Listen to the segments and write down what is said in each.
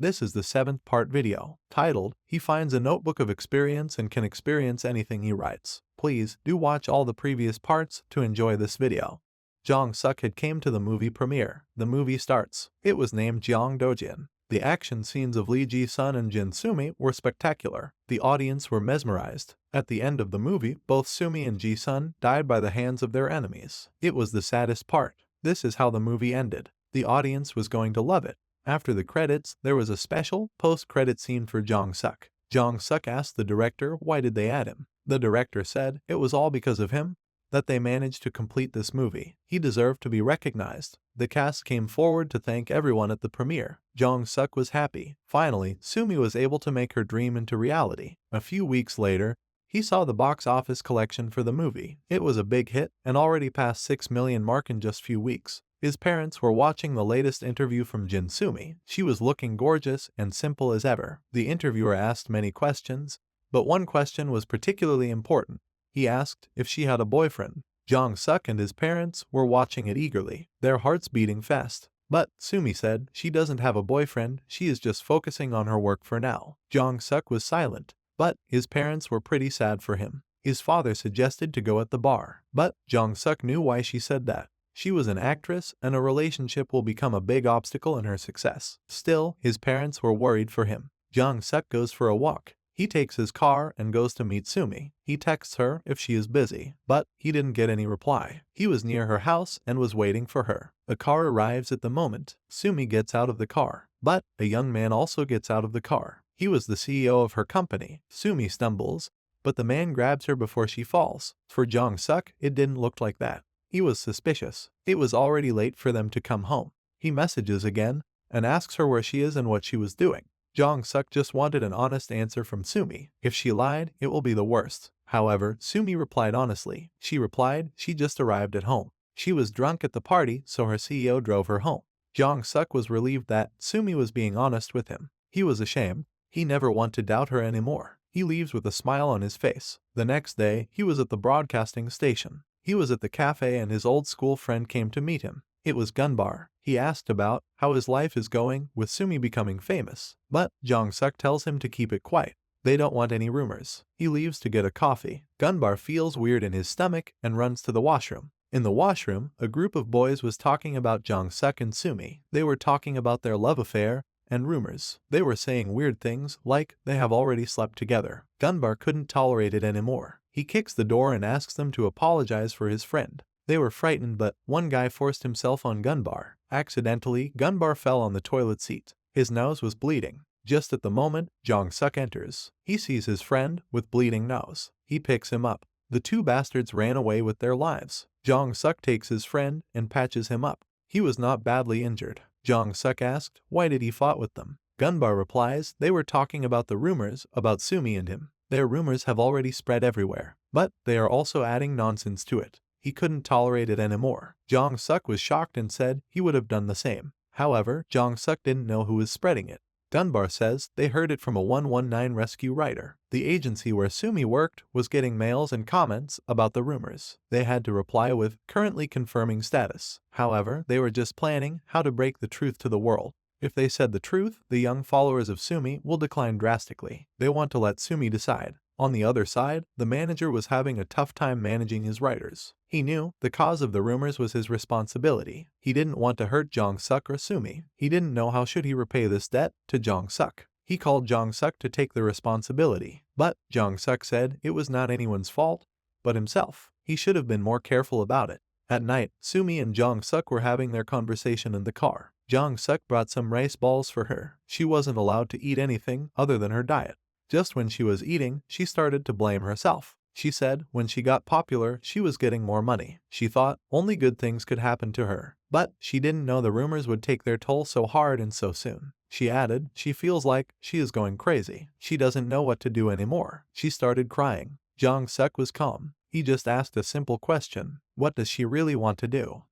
This is the 7th part video, titled, He Finds a Notebook of Experience and Can Experience Anything He Writes. Please do watch all the previous parts to enjoy this video. Jong Suk had came to the movie premiere. The movie starts. It was named Jeong Dojin. The action scenes of Lee Ji-sun and Jin Sumi were spectacular. The audience were mesmerized. At the end of the movie, both Sumi and Ji-sun died by the hands of their enemies. It was the saddest part. This is how the movie ended. The audience was going to love it. After the credits, there was a special post-credit scene for Jong Suk. Jong Suk asked the director why did they add him. The director said it was all because of him that they managed to complete this movie. He deserved to be recognized. The cast came forward to thank everyone at the premiere. Jong Suk was happy. Finally, Sumi was able to make her dream into reality. A few weeks later, he saw the box office collection for the movie. It was a big hit and already passed 6 million mark in just few weeks. His parents were watching the latest interview from Jin Sumi. She was looking gorgeous and simple as ever. The interviewer asked many questions, but one question was particularly important. He asked if she had a boyfriend. Jong Suk and his parents were watching it eagerly, their hearts beating fast. But Sumi said she doesn't have a boyfriend, she is just focusing on her work for now. Jong Suk was silent, but his parents were pretty sad for him. His father suggested to go at the bar, but Jong Suk knew why she said that. She was an actress and a relationship will become a big obstacle in her success. Still, his parents were worried for him. Jong Suk goes for a walk. He takes his car and goes to meet Sumi. He texts her if she is busy, but he didn't get any reply. He was near her house and was waiting for her. A car arrives at the moment. Sumi gets out of the car, but a young man also gets out of the car. He was the CEO of her company. Sumi stumbles, but the man grabs her before she falls. For Jong Suk, it didn't look like that. He was suspicious. It was already late for them to come home. He messages again and asks her where she is and what she was doing. Jong Suk just wanted an honest answer from Sumi. If she lied, it will be the worst. However, Sumi replied honestly. She replied she just arrived at home. She was drunk at the party, so her CEO drove her home. Jong Suk was relieved that Sumi was being honest with him. He was ashamed. He never wanted to doubt her anymore. He leaves with a smile on his face. The next day, he was at the broadcasting station. He was at the cafe and his old school friend came to meet him. It was Gunbar. He asked about how his life is going with Sumi becoming famous, but Jong Suk tells him to keep it quiet. They don't want any rumors. He leaves to get a coffee. Gunbar feels weird in his stomach and runs to the washroom. In the washroom, a group of boys was talking about Jong Suk and Sumi. They were talking about their love affair and rumors. They were saying weird things like they have already slept together. Gunbar couldn't tolerate it anymore. He kicks the door and asks them to apologize for his friend. They were frightened, but one guy forced himself on Gunbar. Accidentally, Gunbar fell on the toilet seat. His nose was bleeding. Just at the moment, Jong Suk enters. He sees his friend with bleeding nose. He picks him up. The two bastards ran away with their lives. Jong Suk takes his friend and patches him up. He was not badly injured. Jong Suk asked why did he fought with them. Gunbar replies they were talking about the rumors about Sumi and him. Their rumors have already spread everywhere, but they are also adding nonsense to it. He couldn't tolerate it anymore. Jong Suk was shocked and said he would have done the same. However, Jong Suk didn't know who was spreading it. Gunbar says they heard it from a 119 rescue writer. The agency where Sumi worked was getting mails and comments about the rumors. They had to reply with currently confirming status. However, they were just planning how to break the truth to the world. If they said the truth, the young followers of Sumi will decline drastically. They want to let Sumi decide. On the other side, the manager was having a tough time managing his writers. He knew the cause of the rumors was his responsibility. He didn't want to hurt Jong Suk or Sumi. He didn't know how should he repay this debt to Jong Suk. He called Jong Suk to take the responsibility, but Jong Suk said it was not anyone's fault, but himself. He should have been more careful about it. At night, Sumi and Jong Suk were having their conversation in the car. Jong Suk brought some rice balls for her. She wasn't allowed to eat anything other than her diet. Just when she was eating, she started to blame herself. She said when she got popular, she was getting more money. She thought only good things could happen to her. But she didn't know the rumors would take their toll so hard and so soon. She added she feels like she is going crazy. She doesn't know what to do anymore. She started crying. Jong Suk was calm. He just asked a simple question. What does she really want to do?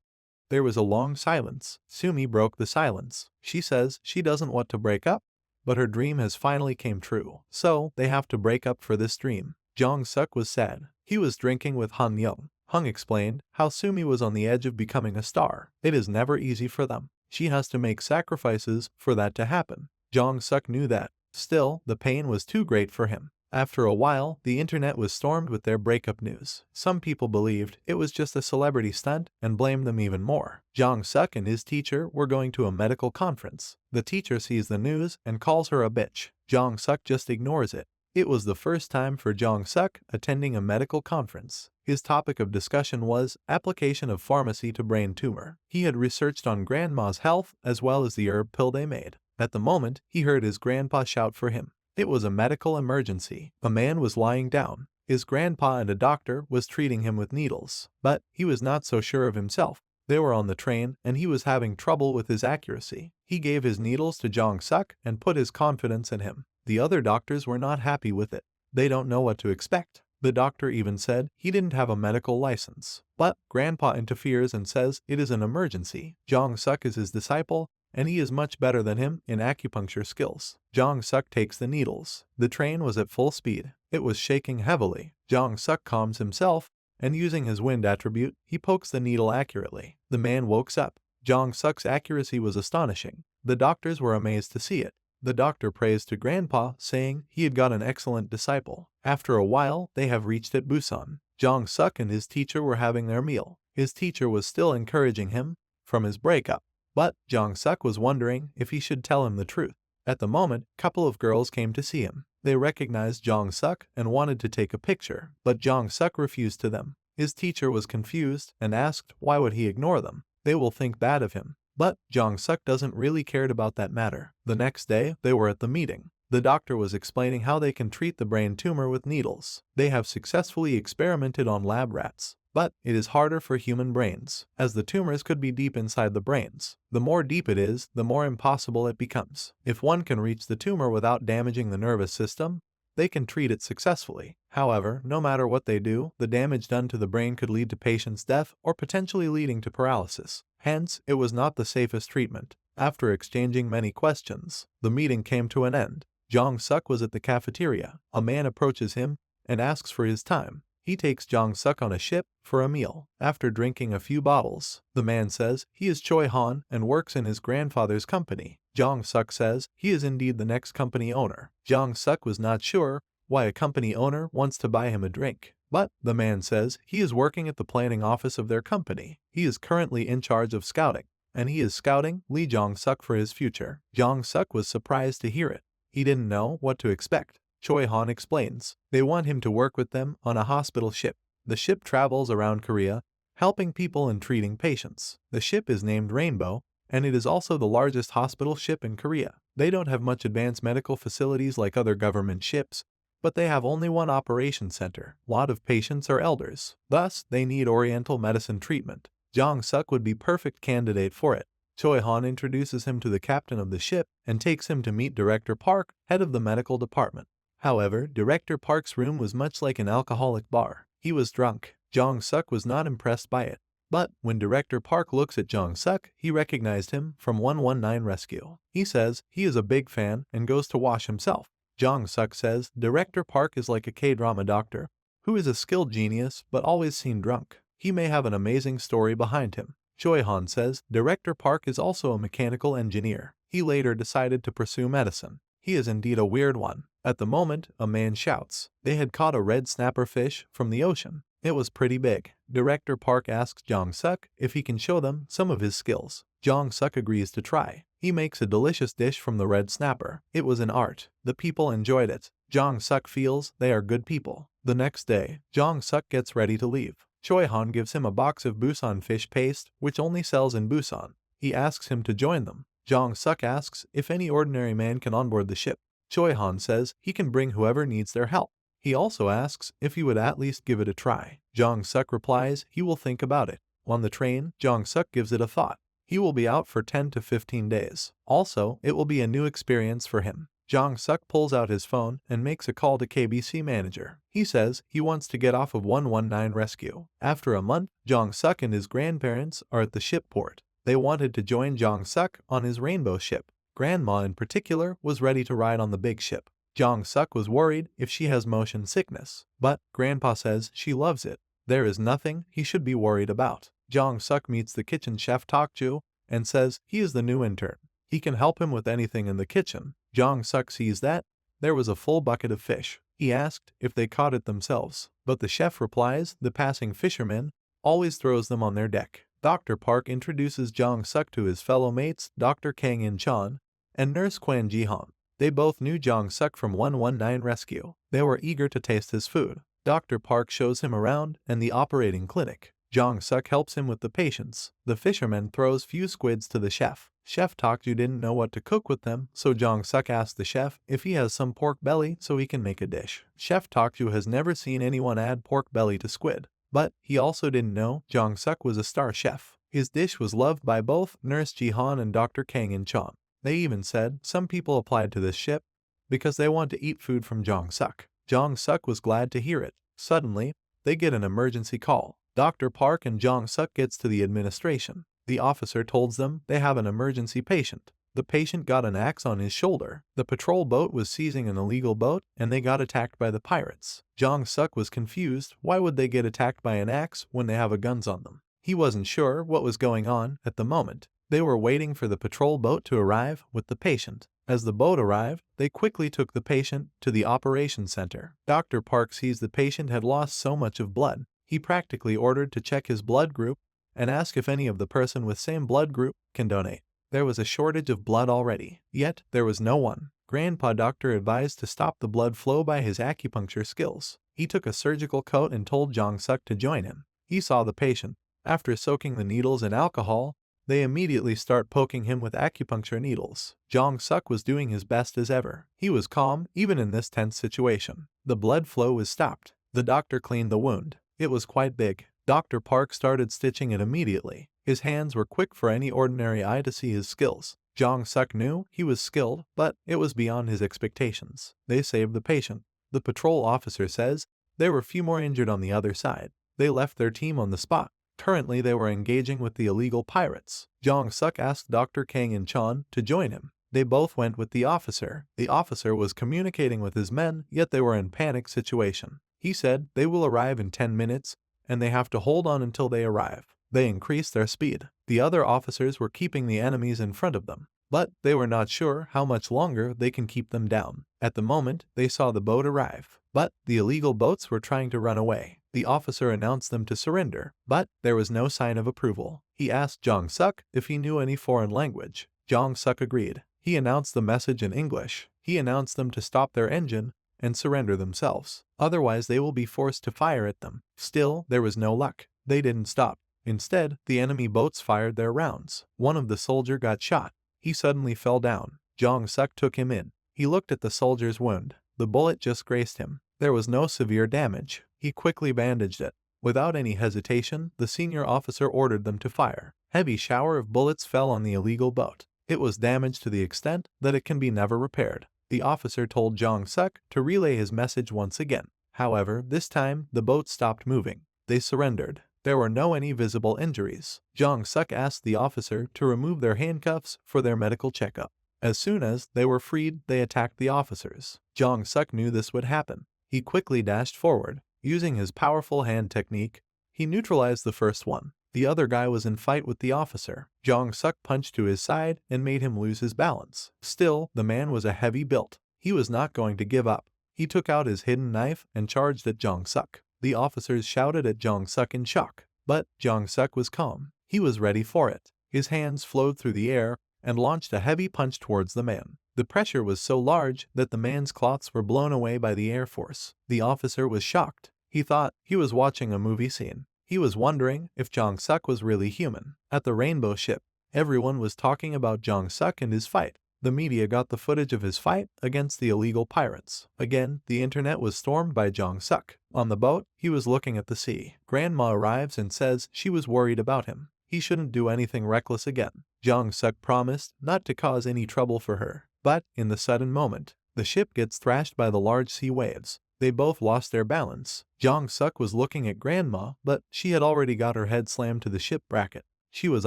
There was a long silence. Sumi broke the silence. She says she doesn't want to break up, but her dream has finally came true. So they have to break up for this dream. Jong Suk was sad. He was drinking with Han Young. Hung explained how Sumi was on the edge of becoming a star. It is never easy for them. She has to make sacrifices for that to happen. Jong Suk knew that. Still, the pain was too great for him. After a while, the internet was stormed with their breakup news. Some people believed it was just a celebrity stunt and blamed them even more. Jong Suk and his teacher were going to a medical conference. The teacher sees the news and calls her a bitch. Jong Suk just ignores it. It was the first time for Jong Suk attending a medical conference. His topic of discussion was application of pharmacy to brain tumor. He had researched on grandma's health as well as the herb pill they made. At the moment, he heard his grandpa shout for him. It was a medical emergency. A man was lying down. His grandpa and a doctor was treating him with needles, but he was not so sure of himself. They were on the train and he was having trouble with his accuracy. He gave his needles to Jong Suk and put his confidence in him. The other doctors were not happy with it. They don't know what to expect. The doctor even said he didn't have a medical license. But grandpa interferes and says it is an emergency. Jong Suk is his disciple, and he is much better than him in acupuncture skills. Jong Suk takes the needles. The train was at full speed. It was shaking heavily. Jong Suk calms himself, and using his wind attribute, he pokes the needle accurately. The man wakes up. Jong Suk's accuracy was astonishing. The doctors were amazed to see it. The doctor praised to Grandpa, saying he had got an excellent disciple. After a while, they have reached at Busan. Jong Suk and his teacher were having their meal. His teacher was still encouraging him from his breakup, but Jong Suk was wondering if he should tell him the truth. At the moment, a couple of girls came to see him. They recognized Jong Suk and wanted to take a picture, but Jong Suk refused to them. His teacher was confused and asked why would he ignore them. They will think bad of him. But Jong Suk doesn't really cared about that matter. The next day, they were at the meeting. The doctor was explaining how they can treat the brain tumor with needles. They have successfully experimented on lab rats, but it is harder for human brains, as the tumors could be deep inside the brains. The more deep it is, the more impossible it becomes. If one can reach the tumor without damaging the nervous system, they can treat it successfully. However, no matter what they do, the damage done to the brain could lead to patient's death or potentially leading to paralysis. Hence, it was not the safest treatment. After exchanging many questions, the meeting came to an end. Jong Suk was at the cafeteria. A man approaches him and asks for his time. He takes Jong Suk on a ship for a meal. After drinking a few bottles, the man says he is Choi Han and works in his grandfather's company. Jong Suk says he is indeed the next company owner. Jong Suk was not sure why a company owner wants to buy him a drink, but the man says he is working at the planning office of their company. He is currently in charge of scouting, and he is scouting Lee Jong Suk for his future. Jong Suk was surprised to hear it. He didn't know what to expect. Choi Han explains they want him to work with them on a hospital ship. The ship travels around Korea, helping people and treating patients. The ship is named Rainbow, and it is also the largest hospital ship in Korea. They don't have much advanced medical facilities like other government ships, but they have only one operation center. A lot of patients are elders. Thus, they need oriental medicine treatment. Jong Suk would be perfect candidate for it. Choi Han introduces him to the captain of the ship and takes him to meet Director Park, head of the medical department. However, Director Park's room was much like an alcoholic bar. He was drunk. Jong Suk was not impressed by it. But when Director Park looks at Jong Suk, he recognized him from 119 Rescue. He says he is a big fan and goes to wash himself. Jong Suk says Director Park is like a K-drama doctor who is a skilled genius but always seen drunk. He may have an amazing story behind him. Choi Han says Director Park is also a mechanical engineer. He later decided to pursue medicine. He is indeed a weird one. At the moment, a man shouts. They had caught a red snapper fish from the ocean. It was pretty big. Director Park asks Jong Suk if he can show them some of his skills. Jong Suk agrees to try. He makes a delicious dish from the red snapper. It was an art. The people enjoyed it. Jong Suk feels they are good people. The next day, Jong Suk gets ready to leave. Choi Han gives him a box of Busan fish paste, which only sells in Busan. He asks him to join them. Jong Suk asks if any ordinary man can onboard the ship. Choi Han says he can bring whoever needs their help. He also asks if he would at least give it a try. Jong Suk replies he will think about it. On the train, Jong Suk gives it a thought. He will be out for 10 to 15 days. Also, it will be a new experience for him. Jong Suk pulls out his phone and makes a call to KBC manager. He says he wants to get off of 119 Rescue. After a month, Jong Suk and his grandparents are at the ship port. They wanted to join Jong Suk on his rainbow ship. Grandma in particular was ready to ride on the big ship. Jong Suk was worried if she has motion sickness, but Grandpa says she loves it. There is nothing he should be worried about. Jong Suk meets the kitchen chef Tokju and says he is the new intern. He can help him with anything in the kitchen. Jong-suk sees that there was a full bucket of fish. He asked if they caught it themselves, but the chef replies the passing fisherman always throws them on their deck. Dr. Park introduces Jong-suk to his fellow mates, Dr. Kang In-chan and Nurse Kwan Ji-han. They both knew Jong-suk from 119 Rescue. They were eager to taste his food. Dr. Park shows him around and the operating clinic. Jong-suk helps him with the patients. The fisherman throws few squids to the chef. Chef Tokju didn't know what to cook with them, so Jong-suk asked the chef if he has some pork belly so he can make a dish. Chef Tokju has never seen anyone add pork belly to squid, but he also didn't know Jong-suk was a star chef. His dish was loved by both Nurse Ji-han and Dr. Kang In-chan. They even said some people applied to this ship because they want to eat food from Jong-suk. Jong-suk was glad to hear it. Suddenly, they get an emergency call. Dr. Park and Jong-suk gets to the administration. The officer tells them they have an emergency patient. The patient got an axe on his shoulder. The patrol boat was seizing an illegal boat and they got attacked by the pirates. Jong-suk was confused. Why would they get attacked by an axe when they have guns on them? He wasn't sure what was going on at the moment. They were waiting for the patrol boat to arrive with the patient. As the boat arrived, they quickly took the patient to the operation center. Dr. Park sees the patient had lost so much of blood. He practically ordered to check his blood group and ask if any of the person with same blood group can donate. There was a shortage of blood already, yet there was no one. Grandpa Doctor advised to stop the blood flow by his acupuncture skills. He took a surgical coat and told Jong-suk to join him. He saw the patient. After soaking the needles in alcohol, they immediately start poking him with acupuncture needles. Jong-suk was doing his best as ever. He was calm even in this tense situation. The blood flow was stopped. The doctor cleaned the wound. It was quite big. Dr. Park started stitching it immediately. His hands were quick for any ordinary eye to see his skills. Jong-suk knew he was skilled, but it was beyond his expectations. They saved the patient. The patrol officer says there were few more injured on the other side. They left their team on the spot. Currently, they were engaging with the illegal pirates. Jong-suk asked Dr. Kang In-chan to join him. They both went with the officer. The officer was communicating with his men, yet they were in panic situation. He said they will arrive in 10 minutes, and they have to hold on until they arrive. They increased their speed. The other officers were keeping the enemies in front of them, but they were not sure how much longer they can keep them down. At the moment, they saw the boat arrive, but the illegal boats were trying to run away. The officer announced them to surrender, but there was no sign of approval. He asked Jong-suk if he knew any foreign language. Jong-suk agreed. He announced the message in English. He announced them to stop their engine and surrender themselves. Otherwise, they will be forced to fire at them. Still, there was no luck. They didn't stop. Instead, the enemy boats fired their rounds. One of the soldiers got shot. He suddenly fell down. Jong-suk took him in. He looked at the soldier's wound. The bullet just grazed him. There was no severe damage. He quickly bandaged it. Without any hesitation, the senior officer ordered them to fire. Heavy shower of bullets fell on the illegal boat. It was damaged to the extent that it can be never repaired. The officer told Jong-suk to relay his message once again. However, this time, the boat stopped moving. They surrendered. There were no any visible injuries. Jong-suk asked the officer to remove their handcuffs for their medical checkup. As soon as they were freed, they attacked the officers. Jong-suk knew this would happen. He quickly dashed forward. Using his powerful hand technique, he neutralized the first one. The other guy was in fight with the officer. Jong-suk punched to his side and made him lose his balance. Still, the man was a heavy built. He was not going to give up. He took out his hidden knife and charged at Jong-suk. The officers shouted at Jong-suk in shock, but Jong-suk was calm. He was ready for it. His hands flowed through the air and launched a heavy punch towards the man. The pressure was so large that the man's cloths were blown away by the air force. The officer was shocked. He thought he was watching a movie scene. He was wondering if Jong-suk was really human. At the rainbow ship, everyone was talking about Jong-suk and his fight. The media got the footage of his fight against the illegal pirates. Again, the internet was stormed by Jong-suk. On the boat, he was looking at the sea. Grandma arrives and says she was worried about him. He shouldn't do anything reckless again. Jong-suk promised not to cause any trouble for her. But, in the sudden moment, the ship gets thrashed by the large sea waves. They both lost their balance. Jong-suk was looking at Grandma, but she had already got her head slammed to the ship bracket. She was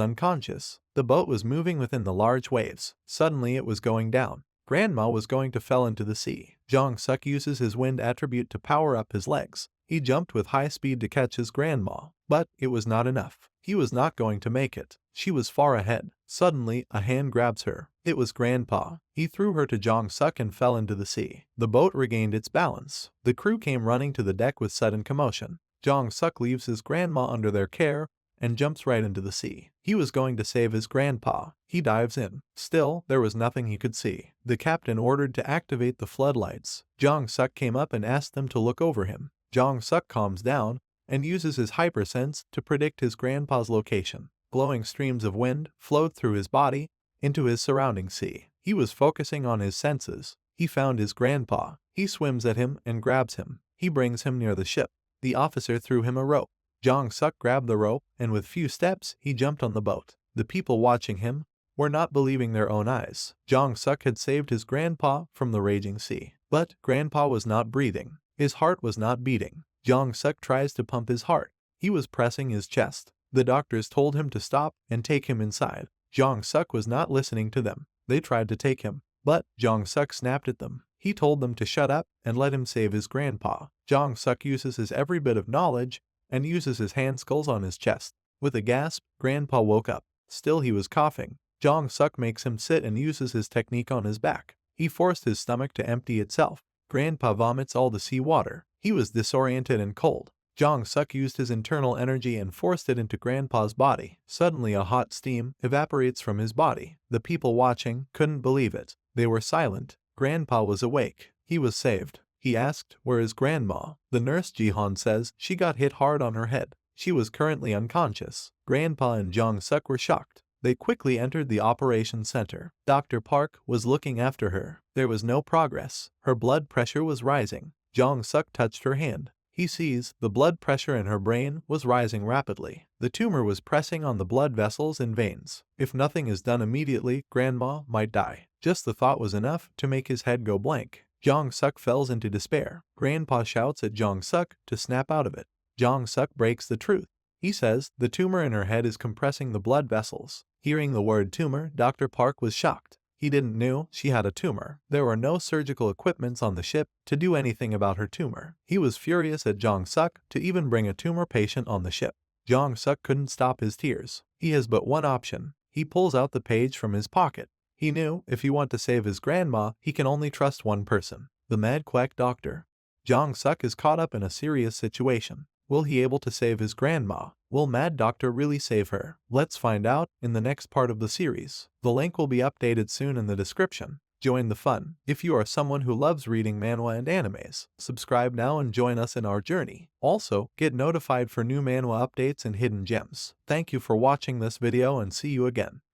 unconscious. The boat was moving within the large waves. Suddenly it was going down. Grandma was going to fall into the sea. Jong-suk uses his wind attribute to power up his legs. He jumped with high speed to catch his grandma, but it was not enough. He was not going to make it. She was far ahead. Suddenly, a hand grabs her. It was Grandpa. He threw her to Jong-suk and fell into the sea. The boat regained its balance. The crew came running to the deck with sudden commotion. Jong-suk leaves his grandma under their care and jumps right into the sea. He was going to save his grandpa. He dives in. Still, there was nothing he could see. The captain ordered to activate the floodlights. Jong-suk came up and asked them to look over him. Jong-suk calms down and uses his hypersense to predict his grandpa's location. Glowing streams of wind flowed through his body into his surrounding sea. He was focusing on his senses. He found his grandpa. He swims at him and grabs him. He brings him near the ship. The officer threw him a rope. Jong-suk grabbed the rope, and with few steps, he jumped on the boat. The people watching him were not believing their own eyes. Jong-suk had saved his grandpa from the raging sea. But Grandpa was not breathing. His heart was not beating. Jong-suk tries to pump his heart. He was pressing his chest. The doctors told him to stop and take him inside. Jong-suk was not listening to them. They tried to take him, but Jong-suk snapped at them. He told them to shut up and let him save his grandpa. Jong-suk uses his every bit of knowledge and uses his hand skulls on his chest. With a gasp, Grandpa woke up. Still he was coughing. Jong-suk makes him sit and uses his technique on his back. He forced his stomach to empty itself. Grandpa vomits all the seawater. He was disoriented and cold. Jong-suk used his internal energy and forced it into Grandpa's body. Suddenly a hot steam evaporates from his body. The people watching couldn't believe it. They were silent. Grandpa was awake. He was saved. He asked, "Where is Grandma?" The nurse Jihan says she got hit hard on her head. She was currently unconscious. Grandpa and Jong-suk were shocked. They quickly entered the operation center. Dr. Park was looking after her. There was no progress. Her blood pressure was rising. Jong-suk touched her hand. He sees the blood pressure in her brain was rising rapidly. The tumor was pressing on the blood vessels and veins. If nothing is done immediately, Grandma might die. Just the thought was enough to make his head go blank. Jong-suk falls into despair. Grandpa shouts at Jong-suk to snap out of it. Jong-suk breaks the truth. He says the tumor in her head is compressing the blood vessels. Hearing the word tumor, Dr. Park was shocked. He didn't know she had a tumor. There were no surgical equipments on the ship to do anything about her tumor. He was furious at Jong-suk to even bring a tumor patient on the ship. Jong-suk couldn't stop his tears. He has but one option. He pulls out the page from his pocket. He knew if he wanted to save his grandma, he can only trust one person, the mad quack doctor. Jong-suk is caught up in a serious situation. Will he able to save his grandma? Will Mad Doctor really save her? Let's find out in the next part of the series. The link will be updated soon in the description. Join the fun. If you are someone who loves reading manhwa and animes, subscribe now and join us in our journey. Also, get notified for new manhwa updates and hidden gems. Thank you for watching this video and see you again.